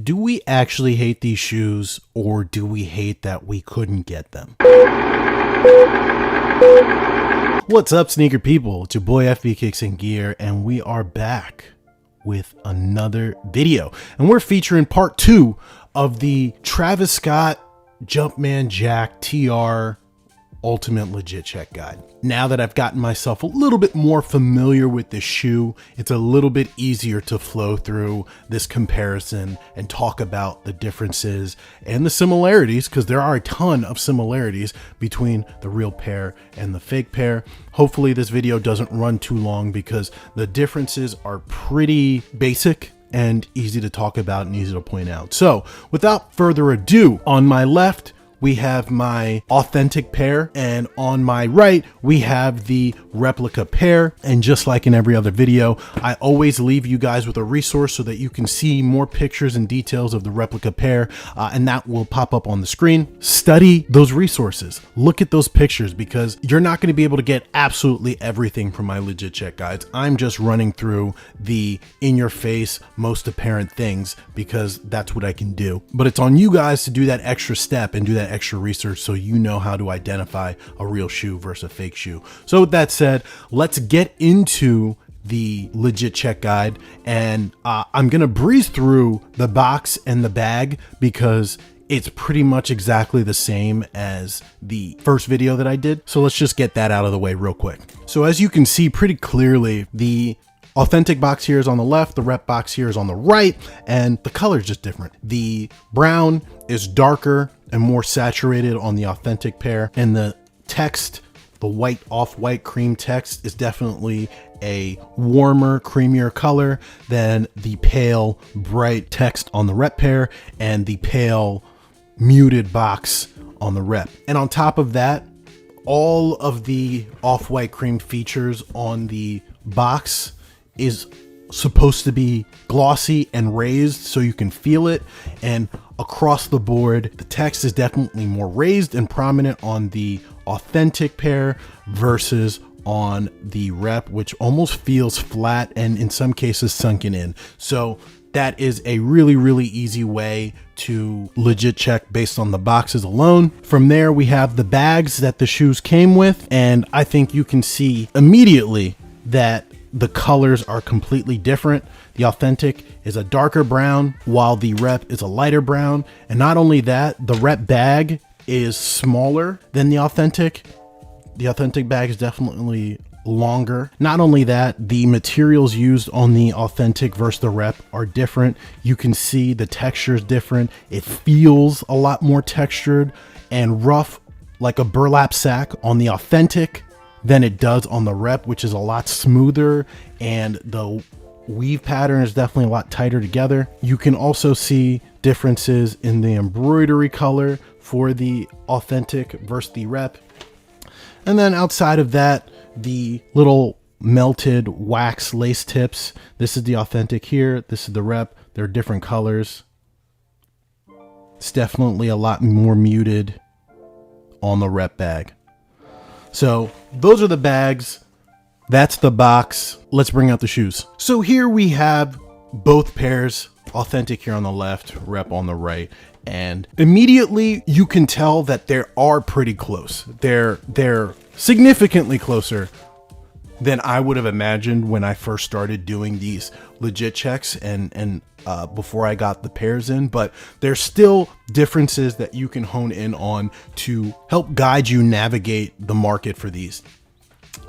Do we actually hate these shoes, or do we hate that we couldn't get them? What's up, sneaker people? It's your boy FB Kicks and Gear, and we are back with another video. And we're featuring part 2 of the Travis Scott Jumpman Jack TR Ultimate Legit Check Guide. Now that I've gotten myself a little bit more familiar with this shoe, it's a little bit easier to flow through this comparison and talk about the differences and the similarities, because there are a ton of similarities between the real pair and the fake pair. Hopefully this video doesn't run too long because the differences are pretty basic and easy to talk about and easy to point out. So without further ado, on my left, we have my authentic pair, and on my right we have the replica pair. And just like in every other video, I always leave you guys with a resource so that you can see more pictures and details of the replica pair, and that will pop up on the screen. Study those resources, look at those pictures, because you're not going to be able to get absolutely everything from my legit check guides. I'm just running through the in your face, most apparent things because that's what I can do. But it's on you guys to do that extra step and do that extra research so you know how to identify a real shoe versus a fake shoe. So with that said, let's get into the legit check guide, and I'm gonna breeze through the box and the bag because it's pretty much exactly the same as the first video that I did. So let's just get that out of the way real quick. So as you can see pretty clearly, the authentic box here is on the left, the rep box here is on the right, and the color is just different. The brown is darker and more saturated on the authentic pair, and the text, the white off-white cream text, is definitely a warmer, creamier color than the pale, bright text on the rep pair and the pale, muted box on the rep. And on top of that, all of the off-white cream features on the box is supposed to be glossy and raised so you can feel it, and across the board the text is definitely more raised and prominent on the authentic pair versus on the rep, which almost feels flat and in some cases sunken in. So that is a really easy way to legit check based on the boxes alone. From there we have the bags that the shoes came with, and I think you can see immediately that the colors are completely different. The authentic is a darker brown while the rep is a lighter brown. And not only that, the rep bag is smaller than the authentic. The authentic bag is definitely longer. Not only that, the materials used on the authentic versus the rep are different. You can see the texture is different. It feels a lot more textured and rough, like a burlap sack on the authentic than it does on the rep, which is a lot smoother, and the weave pattern is definitely a lot tighter together. You can also see differences in the embroidery color for the authentic versus the rep. And then outside of that, the little melted wax lace tips. This is the authentic here, this is the rep. They're different colors. It's definitely a lot more muted on the rep bag. So those are the bags, that's the box. Let's bring out the shoes. So here we have both pairs, authentic here on the left, rep on the right, and immediately you can tell that they are pretty close. They're significantly closer than I would have imagined when I first started doing these legit checks and before I got the pairs in, but there's still differences that you can hone in on to help guide you navigate the market for these.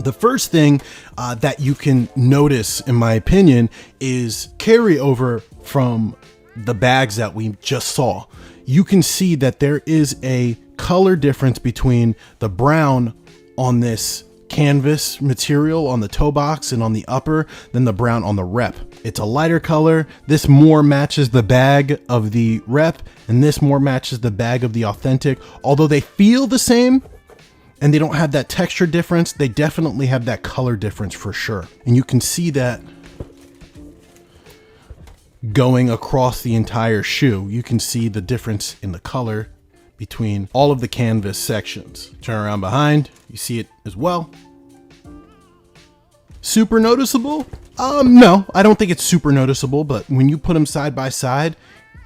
The first thing that you can notice, in my opinion, is carryover from the bags that we just saw. You can see that there is a color difference between the brown on this canvas material on the toe box and on the upper than the brown on the rep. It's a lighter color. This more matches the bag of the rep, and this more matches the bag of the authentic. Although they feel the same and they don't have that texture difference, they definitely have that color difference for sure. And you can see that going across the entire shoe. You can see the difference in the color between all of the canvas sections. Turn around behind, you see it as well. Super noticeable? No, I don't think it's super noticeable, but when you put them side by side,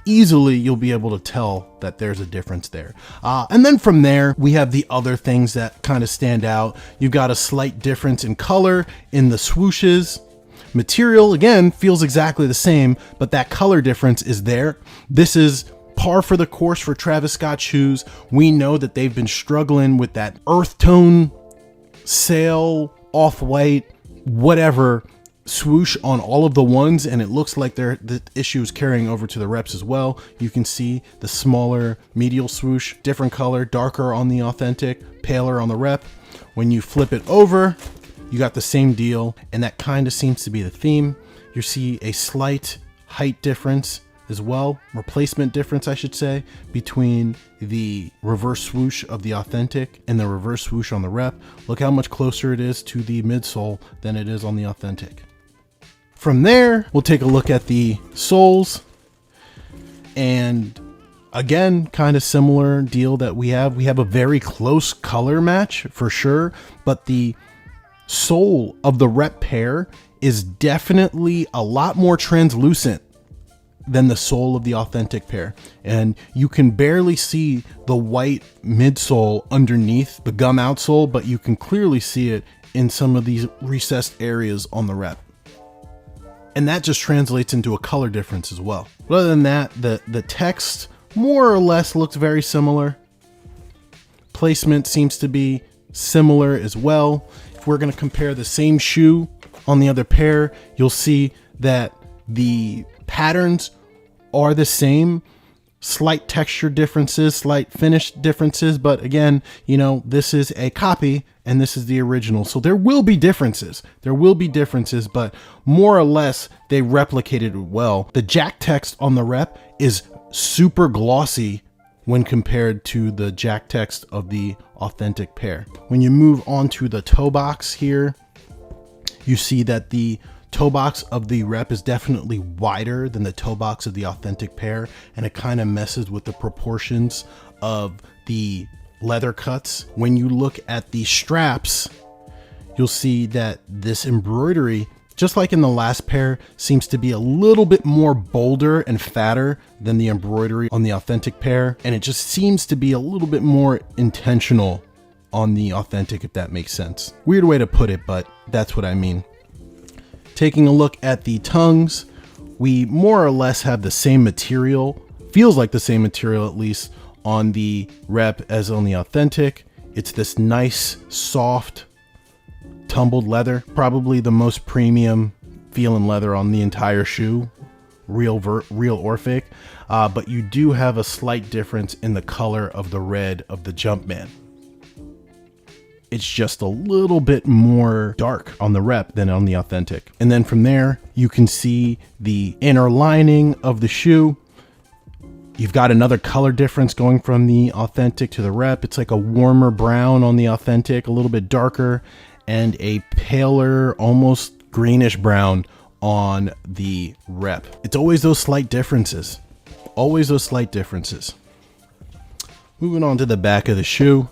easily you'll be able to tell that there's a difference there. And then from there, we have the other things that kind of stand out. You've got a slight difference in color in the swooshes. Material, again, feels exactly the same, but that color difference is there. This is par for the course for Travis Scott shoes. We know that they've been struggling with that earth tone, sail, off-white, whatever swoosh on all of the ones, and it looks like the issue is carrying over to the reps as well. You can see the smaller medial swoosh, different color, darker on the authentic, paler on the rep. When you flip it over, you got the same deal, and that kind of seems to be the theme. You see a slight height difference as well, replacement difference, I should say, between the reverse swoosh of the authentic and the reverse swoosh on the rep. Look how much closer it is to the midsole than it is on the authentic. From there, we'll take a look at the soles, and again, kind of similar deal that we have. We have a very close color match for sure, but the sole of the rep pair is definitely a lot more translucent than the sole of the authentic pair, and you can barely see the white midsole underneath the gum outsole, but you can clearly see it in some of these recessed areas on the rep, and that just translates into a color difference as well. But other than that, the text more or less looks very similar. Placement seems to be similar as well. If we're going to compare the same shoe on the other pair, you'll see that the patterns are the same. Slight texture differences, slight finish differences, but again, you know, this is a copy and this is the original. So there will be differences. There will be differences, but more or less they replicated it well. The jack text on the rep is super glossy when compared to the jack text of the authentic pair. When you move on to the toe box here, you see that the toe box of the rep is definitely wider than the toe box of the authentic pair, and it kind of messes with the proportions of the leather cuts. When you look at the straps, you'll see that this embroidery, just like in the last pair, seems to be a little bit more bolder and fatter than the embroidery on the authentic pair, and it just seems to be a little bit more intentional on the authentic, if that makes sense. Weird way to put it, but that's what I mean. Taking a look at the tongues, we more or less have the same material, feels like the same material at least, on the rep as on the authentic. It's this nice, soft, tumbled leather, probably the most premium feeling leather on the entire shoe, real Orphic, but you do have a slight difference in the color of the red of the Jumpman. It's just a little bit more dark on the rep than on the authentic. And then from there, you can see the inner lining of the shoe. You've got another color difference going from the authentic to the rep. It's like a warmer brown on the authentic, a little bit darker, and a paler, almost greenish brown on the rep. It's always those slight differences. Always those slight differences. Moving on to the back of the shoe,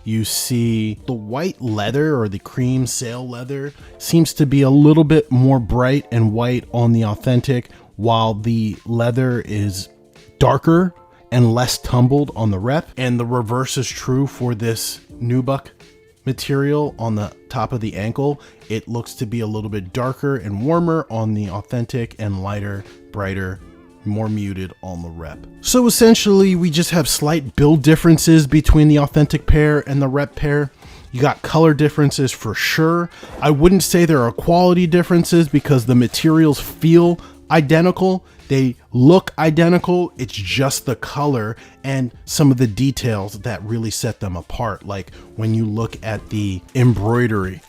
you see the white leather, or the cream sail leather, seems to be a little bit more bright and white on the authentic, while the leather is darker and less tumbled on the rep. And the reverse is true for this nubuck material on the top of the ankle. It looks to be a little bit darker and warmer on the authentic and lighter, brighter, more muted on the rep. So essentially we just have slight build differences between the authentic pair and the rep pair. You got color differences for sure. I wouldn't say there are quality differences because the materials feel identical. They look identical. It's just the color and some of the details that really set them apart. Like when you look at the embroidery,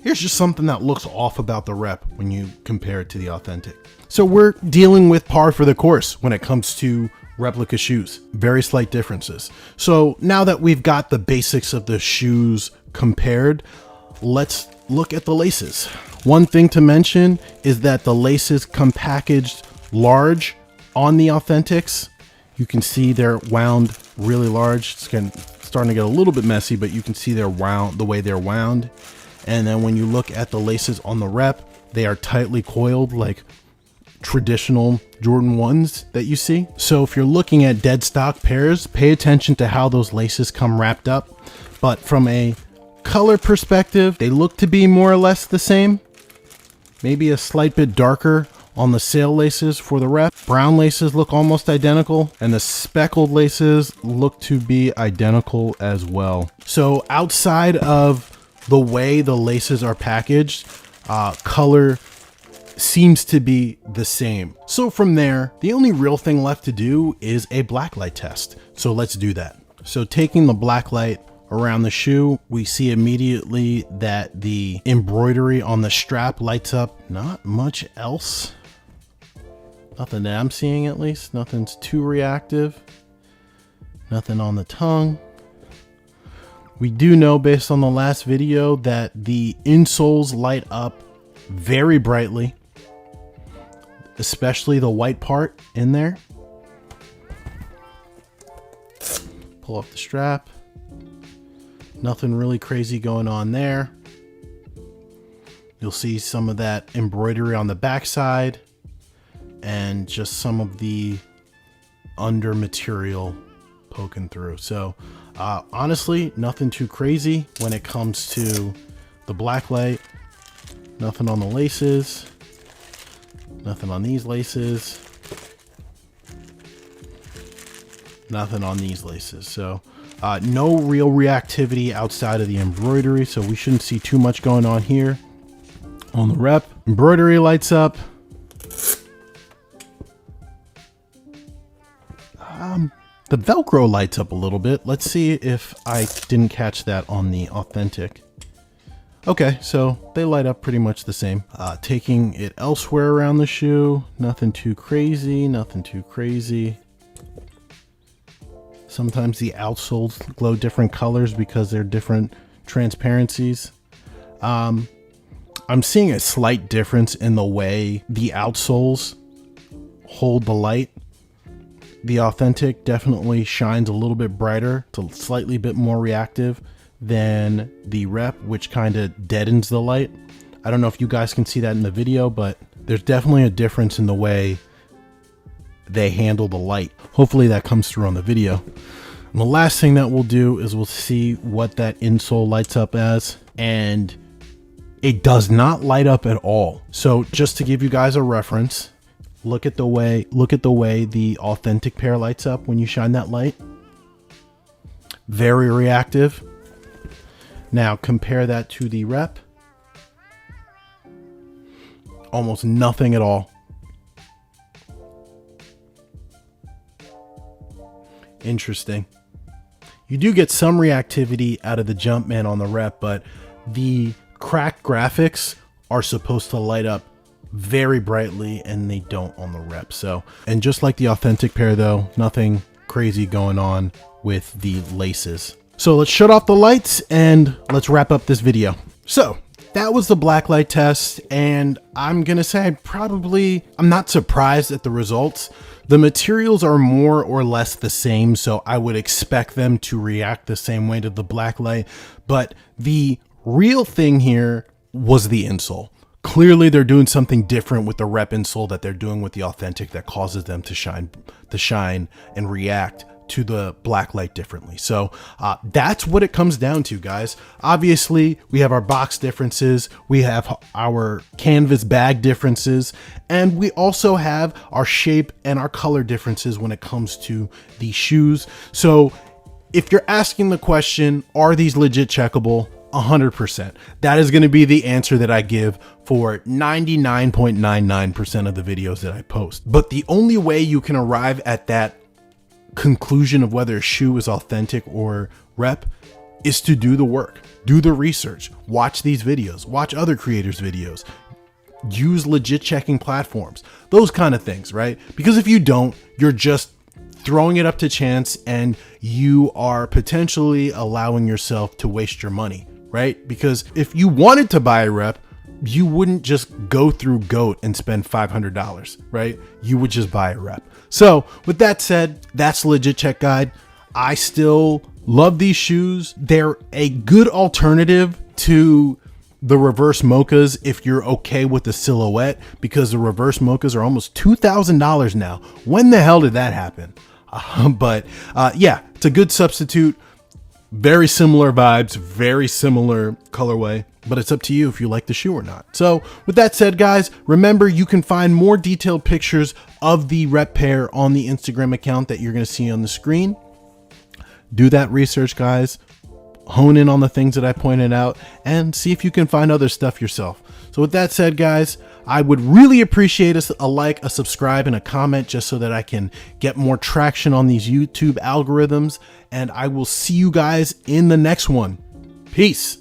here's just something that looks off about the rep when you compare it to the authentic. So we're dealing with par for the course when it comes to replica shoes. Very slight differences. So now that we've got the basics of the shoes compared, let's look at the laces. One thing to mention is that the laces come packaged large on the authentics. You can see they're wound really large. It's starting to get a little bit messy, but you can see they're wound the way they're wound. And then when you look at the laces on the rep, they are tightly coiled, like traditional Jordan 1s that you see. So if you're looking at dead stock pairs, pay attention to how those laces come wrapped up. But from a color perspective, they look to be more or less the same. Maybe a slight bit darker on the sail laces for the rep. Brown laces look almost identical, and the speckled laces look to be identical as well. So outside of the way the laces are packaged, color seems to be the same. So from there, the only real thing left to do is a blacklight test. So let's do that. So taking the blacklight around the shoe, we see immediately that the embroidery on the strap lights up. Not much else. Nothing that I'm seeing, at least. Nothing's too reactive. Nothing on the tongue. We do know based on the last video that the insoles light up very brightly, especially the white part in there. Pull off the strap. Nothing really crazy going on there. You'll see some of that embroidery on the backside and just some of the under material poking through. So honestly, nothing too crazy when it comes to the blacklight. Nothing on the laces. Nothing on these laces. Nothing on these laces. So no real reactivity outside of the embroidery, so we shouldn't see too much going on here. On the rep, embroidery lights up. The Velcro lights up a little bit. Let's see if I didn't catch that on the authentic. Okay, so they light up pretty much the same. Taking it elsewhere around the shoe, nothing too crazy, nothing too crazy. Sometimes the outsoles glow different colors because they're different transparencies. I'm seeing a slight difference in the way the outsoles hold the light. The authentic definitely shines a little bit brighter, it's a slightly bit more reactive than the rep, which kind of deadens the light. I don't know if you guys can see that in the video, but there's definitely a difference in the way they handle the light. Hopefully that comes through on the video. And the last thing that we'll do is we'll see what that insole lights up as, and it does not light up at all. So just to give you guys a reference, look at the way the authentic pair lights up when you shine that light. Very reactive. Now compare that to the rep. Almost nothing at all. Interesting. You do get some reactivity out of the Jumpman on the rep, but the cracked graphics are supposed to light up very brightly, and they don't on the rep. So, and just like the authentic pair though, nothing crazy going on with the laces. So let's shut off the lights and let's wrap up this video. So that was the blacklight test, and I'm gonna say I'm not surprised at the results. The materials are more or less the same, so I would expect them to react the same way to the blacklight, but the real thing here was the insole. Clearly they're doing something different with the rep insole that they're doing with the authentic that causes them to shine and react to the blacklight differently. So that's what it comes down to, guys. Obviously we have our box differences, we have our canvas bag differences, and we also have our shape and our color differences when it comes to these shoes. So if you're asking the question, are these legit checkable? 100%. That is going to be the answer that I give for 99.99% of the videos that I post. But the only way you can arrive at that conclusion of whether a shoe is authentic or rep is to do the work, do the research, watch these videos, watch other creators' videos, use legit checking platforms, those kind of things, right? Because if you don't, you're just throwing it up to chance and you are potentially allowing yourself to waste your money, right? Because if you wanted to buy a rep, you wouldn't just go through GOAT and spend $500, right? You would just buy a rep. So with that said, that's Legit Check Guide. I still love these shoes. They're a good alternative to the reverse mochas if you're okay with the silhouette, because the reverse mochas are almost $2,000 now. When the hell did that happen? But yeah, it's a good substitute. Very similar vibes, very similar colorway, but it's up to you if you like the shoe or not. So with that said, guys, remember you can find more detailed pictures of the rep pair on the Instagram account that you're going to see on the screen. Do that research, guys. Hone in on the things that I pointed out and see if you can find other stuff yourself. So with that said, guys, I would really appreciate a like, a subscribe, and a comment, just so that I can get more traction on these YouTube algorithms. And I will see you guys in the next one. Peace.